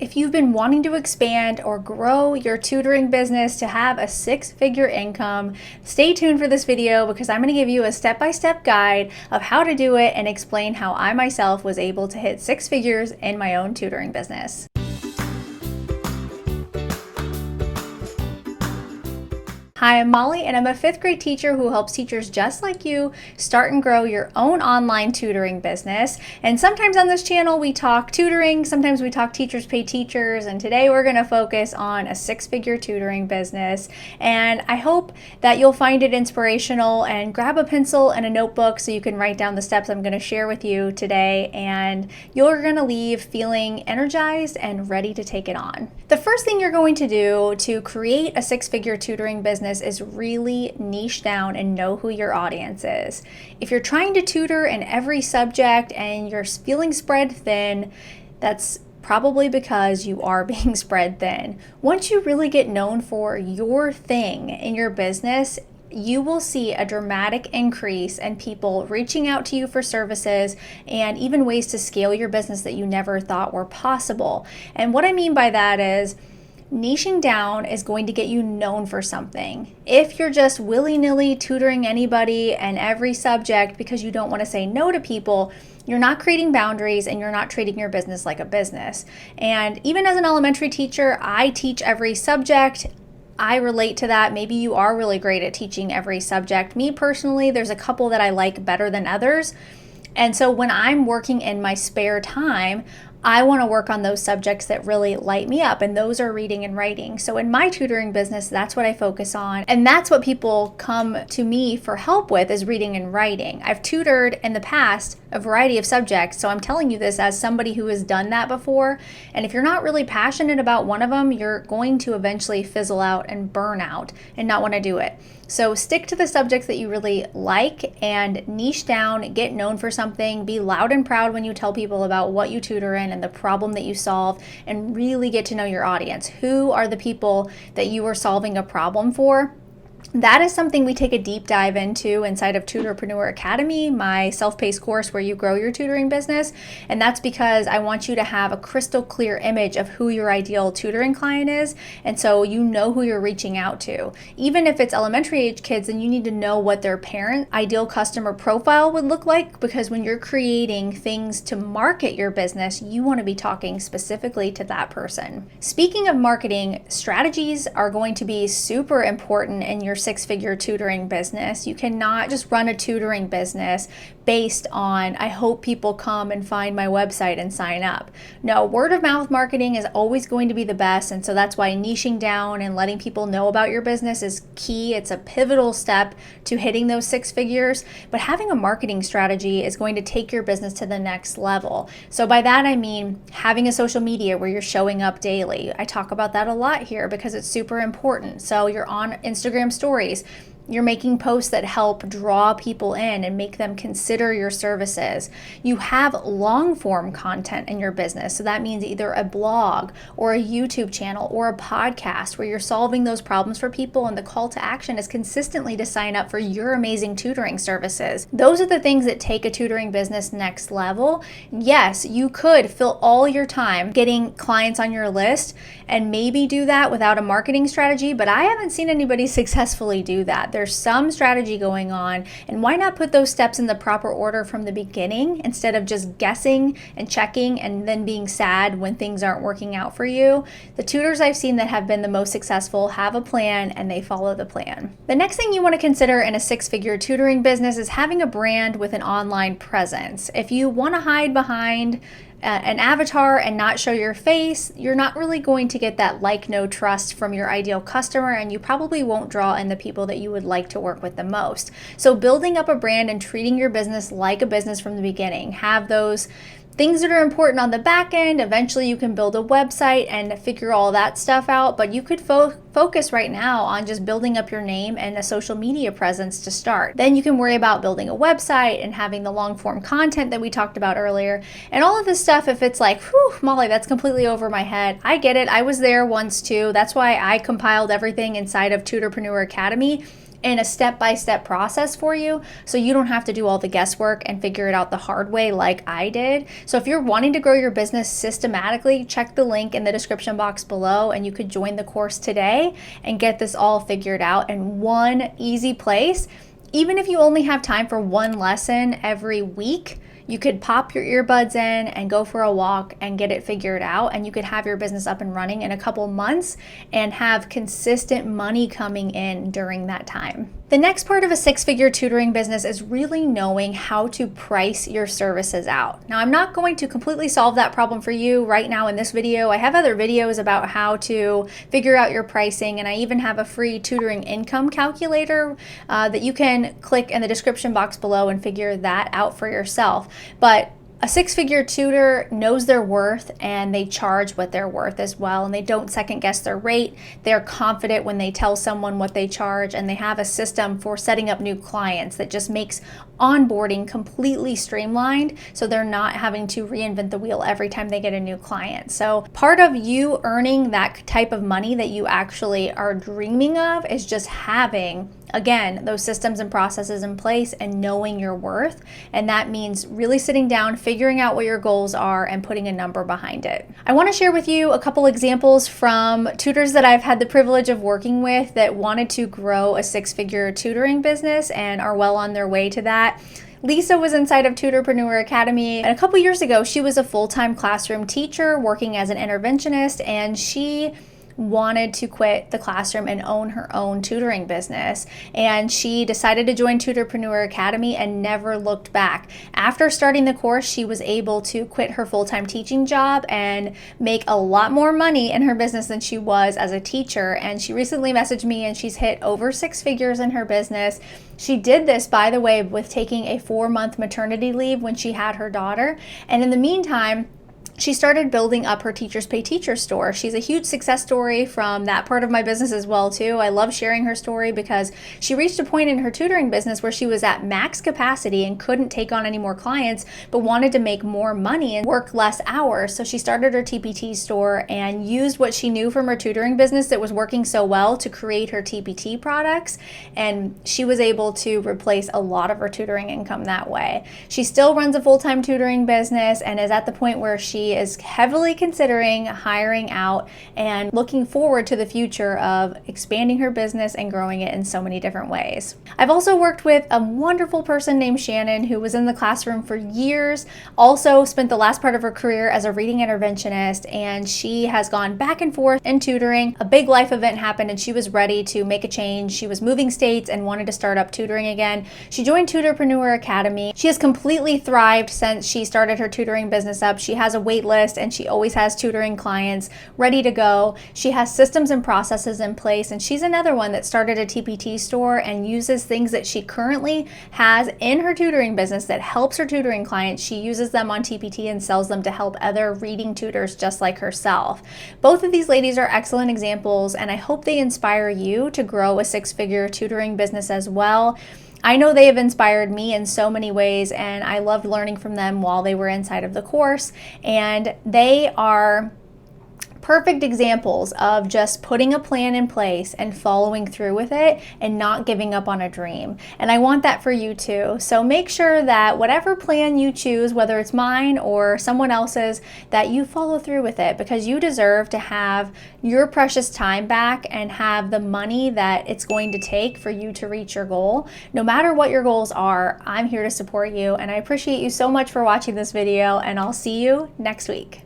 If you've been wanting to expand or grow your tutoring business to have a six-figure income, stay tuned for this video because I'm going to give you a step-by-step guide of how to do it and explain how I myself was able to hit six figures in my own tutoring business. Hi, I'm Molly, and I'm a fifth grade teacher who helps teachers just like you start and grow your own online tutoring business. And sometimes on this channel we talk tutoring, sometimes we talk teachers pay teachers, and today we're going to focus on a six-figure tutoring business. And I hope that you'll find it inspirational and grab a pencil and a notebook so you can write down the steps I'm going to share with you today, and you're going to leave feeling energized and ready to take it on. The first thing you're going to do to create a six-figure tutoring business is really niche down and know who your audience is. If you're trying to tutor in every subject and you're feeling spread thin, that's probably because you are being spread thin. Once you really get known for your thing in your business, you will see a dramatic increase in people reaching out to you for services and even ways to scale your business that you never thought were possible. And what I mean by that is, niching down is going to get you known for something. If you're just willy-nilly tutoring anybody and every subject because you don't want to say no to people, you're not creating boundaries and you're not treating your business like a business. And even as an elementary teacher, I teach every subject. I relate to that. Maybe you are really great at teaching every subject. Me personally, there's a couple that I like better than others. And so when I'm working in my spare time, I want to work on those subjects that really light me up, and those are reading and writing. So in my tutoring business, that's what I focus on, and that's what people come to me for help with, is reading and writing. I've tutored in the past a variety of subjects, so I'm telling you this as somebody who has done that before, and if you're not really passionate about one of them, you're going to eventually fizzle out and burn out and not want to do it. So stick to the subjects that you really like and niche down, get known for something, be loud and proud when you tell people about what you tutor in and the problem that you solve, and really get to know your audience. Who are the people that you are solving a problem for? That is something we take a deep dive into inside of Tutorpreneur Academy, my self-paced course where you grow your tutoring business. And that's because I want you to have a crystal clear image of who your ideal tutoring client is. And so you know who you're reaching out to. Even if it's elementary age kids, then you need to know what their parent ideal customer profile would look like, because when you're creating things to market your business, you want to be talking specifically to that person. Speaking of marketing, strategies are going to be super important in your six-figure tutoring business. You cannot just run a tutoring business based on, I hope people come and find my website and sign up. No, word of mouth marketing is always going to be the best, and so that's why niching down and letting people know about your business is key. It's a pivotal step to hitting those six figures, but having a marketing strategy is going to take your business to the next level. So by that I mean having a social media where you're showing up daily. I talk about that a lot here because it's super important. So you're on Instagram stories. You're making posts that help draw people in and make them consider your services. You have long form content in your business. So that means either a blog or a YouTube channel or a podcast where you're solving those problems for people, and the call to action is consistently to sign up for your amazing tutoring services. Those are the things that take a tutoring business next level. Yes, you could fill all your time getting clients on your list and maybe do that without a marketing strategy, but I haven't seen anybody successfully do that. There's some strategy going on, and why not put those steps in the proper order from the beginning instead of just guessing and checking and then being sad when things aren't working out for you? The tutors I've seen that have been the most successful have a plan and they follow the plan. The next thing you want to consider in a six-figure tutoring business is having a brand with an online presence. If you want to hide behind an avatar and not show your face, you're not really going to get that like, no trust from your ideal customer, and you probably won't draw in the people that you would like to work with the most. So building up a brand and treating your business like a business from the beginning. Have those things that are important on the back end. Eventually you can build a website and figure all that stuff out, but you could focus right now on just building up your name and a social media presence to start. Then you can worry about building a website and having the long form content that we talked about earlier. And all of this stuff, if it's like, whew, Molly, that's completely over my head. I get it. I was there once too. That's why I compiled everything inside of Tutorpreneur Academy. in a step-by-step process for you, so you don't have to do all the guesswork and figure it out the hard way like I did. So if you're wanting to grow your business systematically, check the link in the description box below and you could join the course today and get this all figured out in one easy place. Even if you only have time for one lesson every week, you could pop your earbuds in and go for a walk and get it figured out, and you could have your business up and running in a couple months and have consistent money coming in during that time. The next part of a six-figure tutoring business is really knowing how to price your services out. Now, I'm not going to completely solve that problem for you right now in this video. I have other videos about how to figure out your pricing, and I even have a free tutoring income calculator that you can click in the description box below and figure that out for yourself. But a six-figure tutor knows their worth and they charge what they're worth as well, and they don't second guess their rate. They're confident when they tell someone what they charge, and they have a system for setting up new clients that just makes onboarding completely streamlined, so they're not having to reinvent the wheel every time they get a new client. So part of you earning that type of money that you actually are dreaming of is just having, again, those systems and processes in place and knowing your worth. And that means really sitting down, figuring out what your goals are, and putting a number behind it. I want to share with you a couple examples from tutors that I've had the privilege of working with that wanted to grow a six-figure tutoring business and are well on their way to that. Lisa was inside of Tutorpreneur Academy, and a couple years ago, she was a full-time classroom teacher working as an interventionist, and she wanted to quit the classroom and own her own tutoring business. And she decided to join Tutorpreneur Academy and never looked back. After starting the course, she was able to quit her full-time teaching job and make a lot more money in her business than she was as a teacher. And she recently messaged me and she's hit over six figures in her business. She did this, by the way, with taking a 4-month maternity leave when she had her daughter. And in the meantime, she started building up her Teachers Pay Teacher store. She's a huge success story from that part of my business as well too. I love sharing her story because she reached a point in her tutoring business where she was at max capacity and couldn't take on any more clients, but wanted to make more money and work less hours. So she started her TPT store and used what she knew from her tutoring business that was working so well to create her TPT products. And she was able to replace a lot of her tutoring income that way. She still runs a full-time tutoring business and is at the point where she is heavily considering hiring out and looking forward to the future of expanding her business and growing it in so many different ways. I've also worked with a wonderful person named Shannon who was in the classroom for years, also spent the last part of her career as a reading interventionist, and she has gone back and forth in tutoring. A big life event happened and she was ready to make a change. She was moving states and wanted to start up tutoring again. She joined Tutorpreneur Academy. She has completely thrived since she started her tutoring business up. She has a wait list and she always has tutoring clients ready to go. She has systems and processes in place, and she's another one that started a TPT store and uses things that she currently has in her tutoring business that helps her tutoring clients. She uses them on TPT and sells them to help other reading tutors just like herself. Both of these ladies are excellent examples, and I hope they inspire you to grow a six-figure tutoring business as well. I know they have inspired me in so many ways, and I loved learning from them while they were inside of the course. And they are perfect examples of just putting a plan in place and following through with it and not giving up on a dream. And I want that for you too. So make sure that whatever plan you choose, whether it's mine or someone else's, that you follow through with it, because you deserve to have your precious time back and have the money that it's going to take for you to reach your goal. No matter what your goals are, I'm here to support you, and I appreciate you so much for watching this video, and I'll see you next week.